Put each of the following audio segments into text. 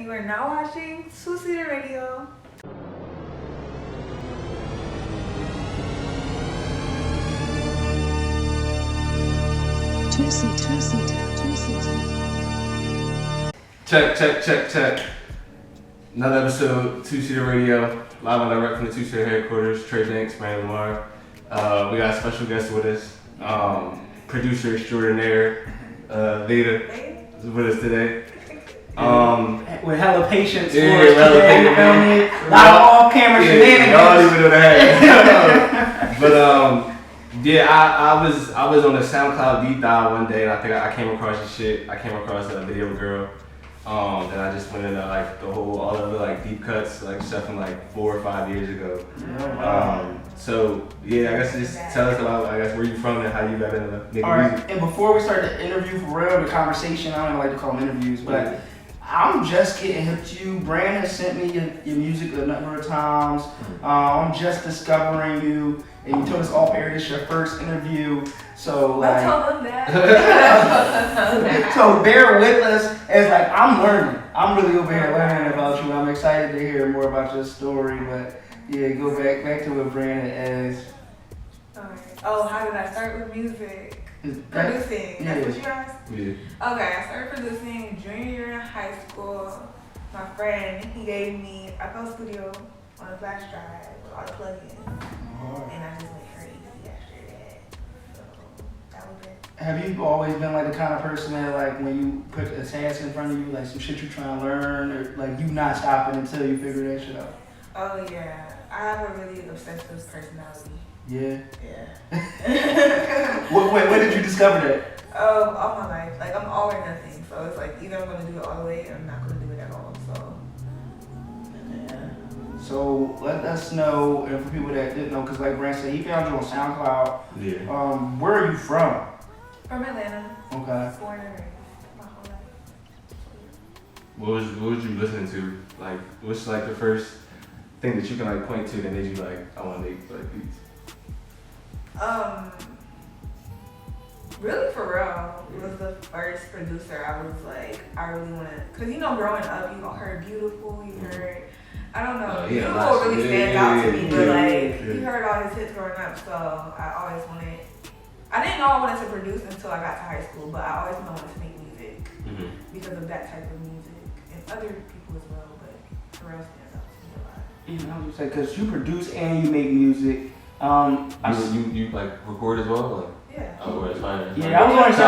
and you are now watching 2SEATER Radio. Check. Another episode, 2SEATER Radio, live and direct from the 2SEATER headquarters, Trey Banks, Brandon Lamar. We got a special guest with us, producer extraordinaire, Vayda is with us today. With hella patience for yeah, us today, you feel me? A lot of off-camera shenanigans. Y'all don't even know that. But I was on the SoundCloud deep dive one day, and I think I came across this shit. I came across a video of a girl. Then I just went into like all of the like deep cuts, like stuff from like 4 or 5 years ago. So yeah, I guess just tell us about where you from and how you got into making music. And before we start the interview for real, the conversation, I don't even like to call them interviews, but I'm just getting hip to you. Brand has sent me your music a number of times. I'm just discovering you, and you told us off air this is your first interview. So like, I'll tell them that. so bear with us as like I'm learning. I'm really over here learning about you. I'm excited to hear more about your story. But yeah, go back to what Brandon asked. Alright. Oh, how did I start with music? Producing. Yeah. That's what you asked? Yeah. Okay, I started producing junior year in high school. My friend, he gave me a FL Studio on a flash drive with all the plugins. And I just went crazy after that. So that was it. Have you always been like the kind of person that like when you put a task in front of you, like some shit you're trying to learn, or like you not stopping until you figure that shit out? Oh yeah, I have a really obsessive personality. Yeah. Yeah. When did you discover that? All my life. Like I'm all or nothing. So it's like either I'm gonna do it all the way or I'm not gonna do it at all. So yeah. So let us know, and for people that didn't know, because like Brand said, he found you on SoundCloud. Yeah. Where are you from? From Atlanta. Okay. Born and raised my whole life. What was you listening to? Like, what's like the first thing that you can like point to that made you like, I want to make like beats? Really for real, was the first producer I was like, I really want to, cause you know growing up you heard Beautiful, you heard, I don't know, Beautiful really stands out to me, but like, you heard all his hits growing up, so I always wanted, I didn't know I wanted to produce until I got to high school, but I always knew I wanted to make music because of that type of music, and other people as well, but for real stands out to me a lot. You know, you said because you produce and you make music. You like record as well? Like, yeah. Oh, that's fine. Yeah, I was going to say.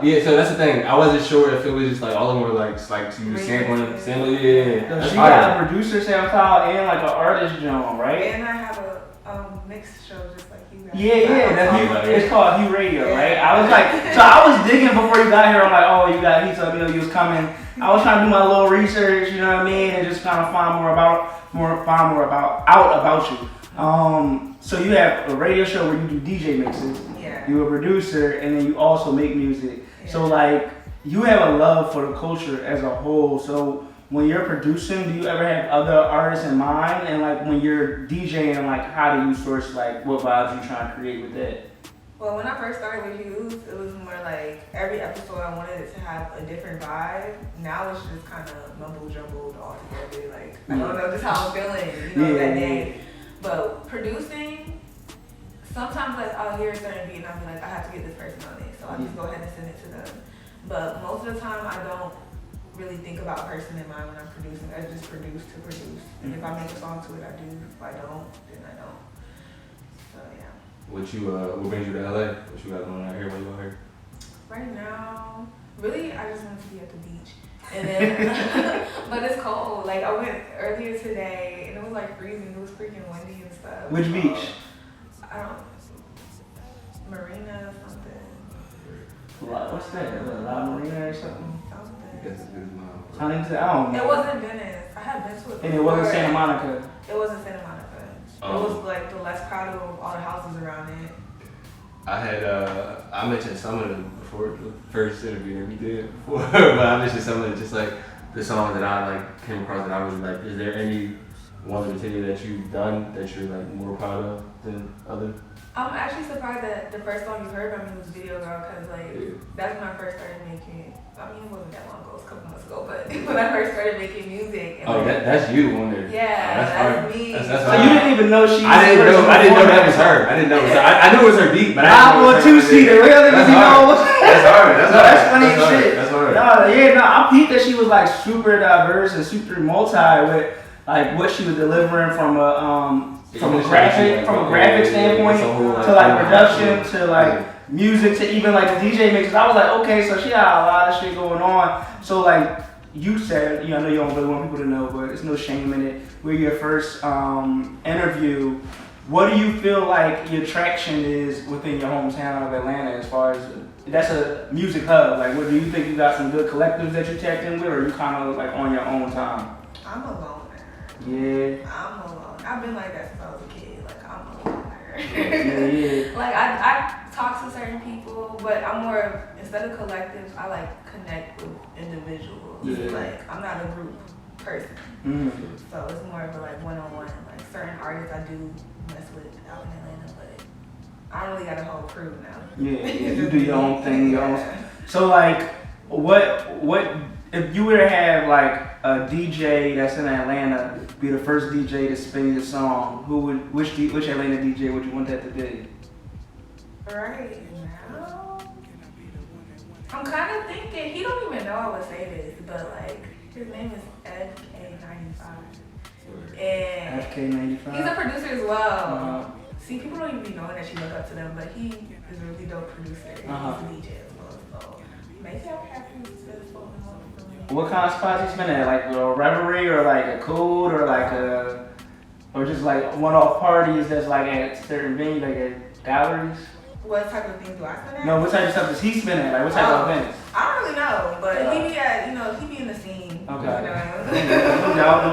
Yeah, so that's the thing. I wasn't sure if it was just like all of them were like you sampling. Yeah. So she got a producer SoundCloud and like an artist John, right? And I have a mixed show just like you guys. Yeah. It's called Hue Radio, right? I was like, so I was digging before you got here. I'm like, oh, he told me you was coming. I was trying to do my little research, you know what I mean, and just kind of find more about you. So you have a radio show where you do DJ mixes. Yeah. You're a producer, and then you also make music. Yeah. So like, you have a love for the culture as a whole. So when you're producing, do you ever have other artists in mind? And like when you're DJing, like how do you source like what vibes you trying to create with that? Well, when I first started with Hughes, it was more like every episode I wanted it to have a different vibe. Now it's just kind of mumble jumbled all together. Like I don't know just how I'm feeling, that day. But producing, sometimes like I'll hear a certain beat and I'll be like, I have to get this person on it, so I'll just go ahead and send it to them. But most of the time, I don't really think about a person in mind when I'm producing. I just produce to produce. And if I make a song to it, I do. If I don't, then I don't. So yeah. What brings you to LA? What you got going on out here? What you out here? Right now, really, I just want to be at the beach. And then, but it's cold. Like I went earlier today, and it was like freezing. It was freaking windy and stuff. Which beach? I don't. Marina or something. What's that? La Marina or something? Something. Huntington. I don't know. It wasn't Venice. I had been to it before. And it wasn't Santa Monica. It wasn't Santa Monica. It was like the less crowded of all the houses around it. I mentioned some of them before the first interview that we did before, but I mentioned some of them, just like the songs that I like came across that I was like, is there any one in particular that you've done that you're like more proud of than others? I'm actually surprised that the first song you heard from me was Video Girl, because like that's when I first started making I mean, it wasn't that long ago, it was a couple months ago, but when I first started making music. And Oh, that's you, wonder. Yeah, that's me. That's So you didn't even know she. I didn't know that was her. I didn't know it was her. I knew it was her beat, but I didn't know it was her. 2SEATER. That's hard. That's funny as hard. shit. That's hard. I peeped that she was like super diverse and super multi with like what she was delivering from a graphic standpoint to like production to like music to even like the DJ mixes. I was like, okay, so she got a lot of shit going on. So like you said, I know you don't really want people to know, but there's no shame in it. We're your first interview. What do you feel like your traction is within your hometown of Atlanta as far as that's a music hub? Like, what do you think you got some good collectives that you tapped in with, or are you kind of like on your own time? I'm a loner. Yeah. I'm a loner. I've been like that since I was a kid. Like, I'm a loner. Yeah. Like, I talk to certain people, but I'm more, instead of collectives, I like connect with individuals. Yeah. Like, I'm not a group person. Mm-hmm. So it's more of a like one-on-one. Like, certain artists I do mess with out in Atlanta, but I don't really got a whole crew now. Yeah, you do your own thing, your own. So like, what if you were to have like a DJ that's in Atlanta be the first DJ to spin your song? Which Atlanta DJ would you want that to be? Right now, I'm kind of thinking he don't even know I would say this, but like his name is FK95. And FK95. he's a producer as well. See, people don't even be knowing that you look up to them, but he is a really dope producer. He's a DJ as well, so maybe I'll have him spend his phone for me. What kind of spots you been at? Like a Reverie or like a Code or like or just like one-off parties that's like at certain venues, like at galleries? What type of things do I spin at? No, what type of stuff does he spin at? Like what type of events? I don't really know, but he be at, he be in the scene. Okay. No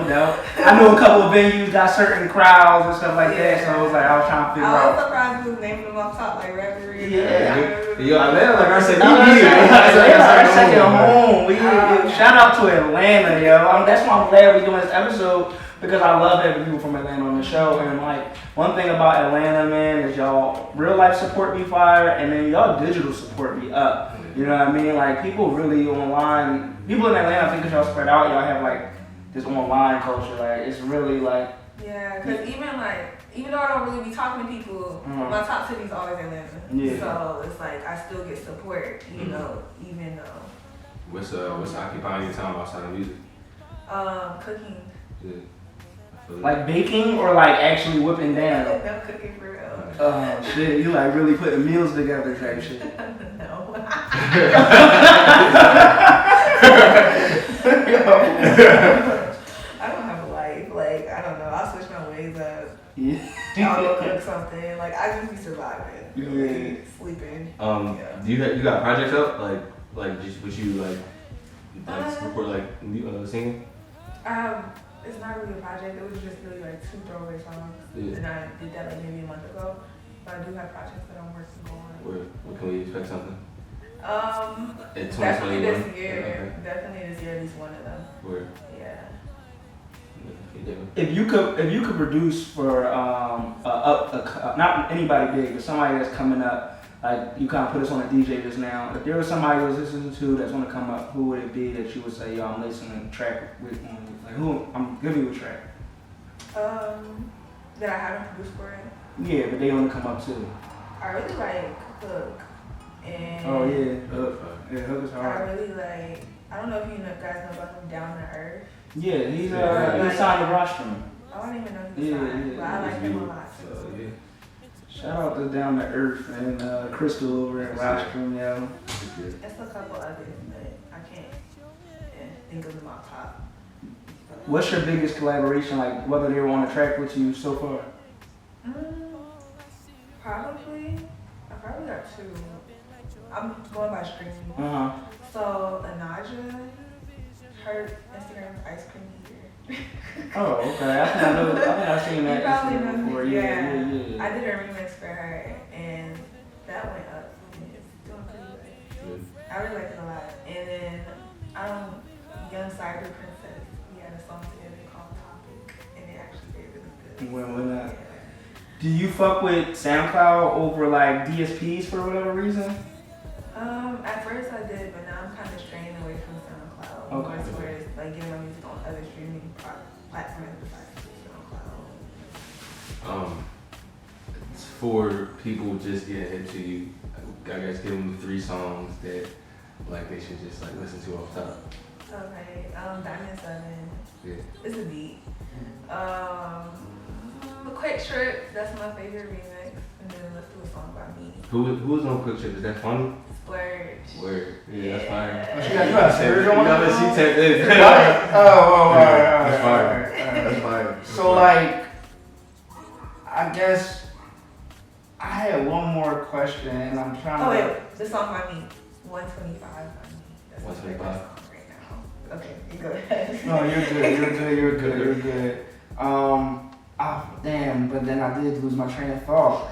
doubt. I know a couple of venues got certain crowds and stuff like that, so I was trying to figure out. I was surprised he was naming them off top, like Reverie. Yo, Atlanta, like I said, our second home. Shout out to Atlanta, yo. That's why I'm glad we're doing this episode, because I love having people from Atlanta on the show. And like, one thing about Atlanta, man, is y'all real life support me fire, and then y'all digital support me up. You know what I mean? Like, people really online, people in Atlanta, I think, because y'all spread out, y'all have like this online culture. Like, it's really like. Yeah, because even though I don't really be talking to people, my top city's always Atlanta. Yeah. So it's like I still get support, even though. What's occupying your time outside of music? Cooking. Yeah. Like baking or like actually whipping down? No cooking for real. Oh shit, you like really putting meals together type shit. No. I don't have a life. Like, I don't know. I'll switch my ways up. Yeah. I'll go cook something. Like, I just be surviving. Yeah. Sleeping. Do you got projects up? Like just would you like record like singing? It's not really a project. It was just really like 2 throwaway songs. Yeah. And I did that like maybe a month ago. But I do have projects that I'm working on. What can we expect something? In 2021? Definitely this year. Okay. Definitely this year, at least one of them. Where? Yeah. If you could produce for not anybody big, but somebody that's coming up, like you kind of put us on a DJ just now. If there was somebody who was listening to that's going to come up, who would it be that you would say, yo, I'm listening to the track with? Like who? I'm giving you a track. That I haven't produced for it. Yeah, but they want to come up too. I really like Hook. And oh yeah, Hook. Yeah, Hook is hard. I really like. I don't know if you guys know about him, Down to Earth. Yeah, he's signed to Rostrum. I don't even know who he's signed, but I like him a lot. Shout out to Down to Earth and Crystal over at Rostrum, yo. There's a couple others, but I can't think of them off top. What's your biggest collaboration, like whether they were on a track with you so far? I probably got 2. I'm going by streaming. So Anaja, her Instagram is ice cream heater. Oh, okay. I think I've seen that. You probably know before. Yeah. I did a remix for her, and that went up. It's doing pretty good. I really like it a lot. And then Young Cyber Princess, we had a song together called Topic, and it actually did really good. When that. Do you fuck with SoundCloud over like DSPs for whatever reason? At first I did, but now I'm kind of straying away Okay. More towards like getting my music on other streaming platforms besides SoundCloud. It's for people just getting hip to you. I guess give them 3 songs that like they should just like listen to off top. Okay, Diamond 7. Yeah. It's a beat. Quick Trip, that's my favorite remix. And then let's do a song by me. Who's on Quick Trip? Is that funny? Splurge. Word. Yeah, that's fire. Oh, you got Splurge on that? She tapped in. Alright. That's fire. That's fire. So like, I guess I had one more question, and I'm trying Oh to. wait, the song by me. 125 by me. That's my favorite 125. song right now. Okay, you go ahead. No, you're good. Oh damn! But then I did lose my train of thought.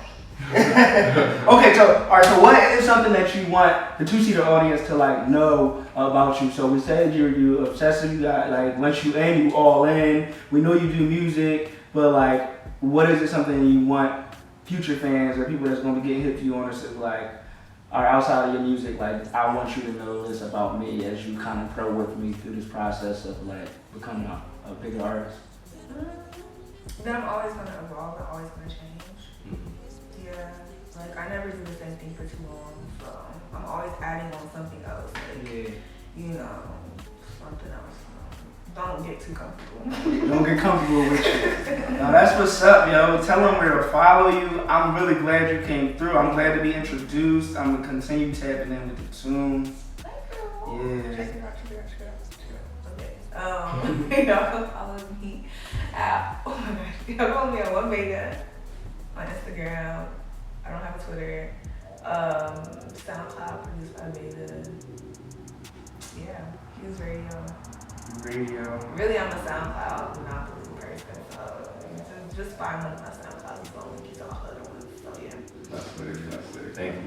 Okay, so all right. So what is something that you want the 2SEATER audience to like know about you? So we said you're obsessive. You got like once you in, you all in. We know you do music, but like, what is it something you want future fans or people that's gonna be getting hip to you on this is like, or outside of your music, like I want you to know this about me as you kind of grow with me through this process of like becoming a bigger artist. Then I'm always gonna evolve. I'm always gonna change. Mm-hmm. Yeah, like I never do the same thing for too long. So I'm always adding on something else. Like, you know, something else. Don't get too comfortable. Don't get comfortable with you. Now that's what's up, yo. Tell them where to follow you. I'm really glad you came through. I'm glad to be introduced. I'm gonna continue tapping in with the tunes. Yeah. Check it out. Okay. Y'all can follow me at, oh my gosh, y'all follow me on Vayda on Instagram. I don't have a Twitter. SoundCloud produced by Vayda. Yeah, Hughes Radio. Really, I'm a SoundCloud monopoly person, so just find one of my SoundClouds. It's only keep all the other ones. So yeah. That's what it is. Thank you.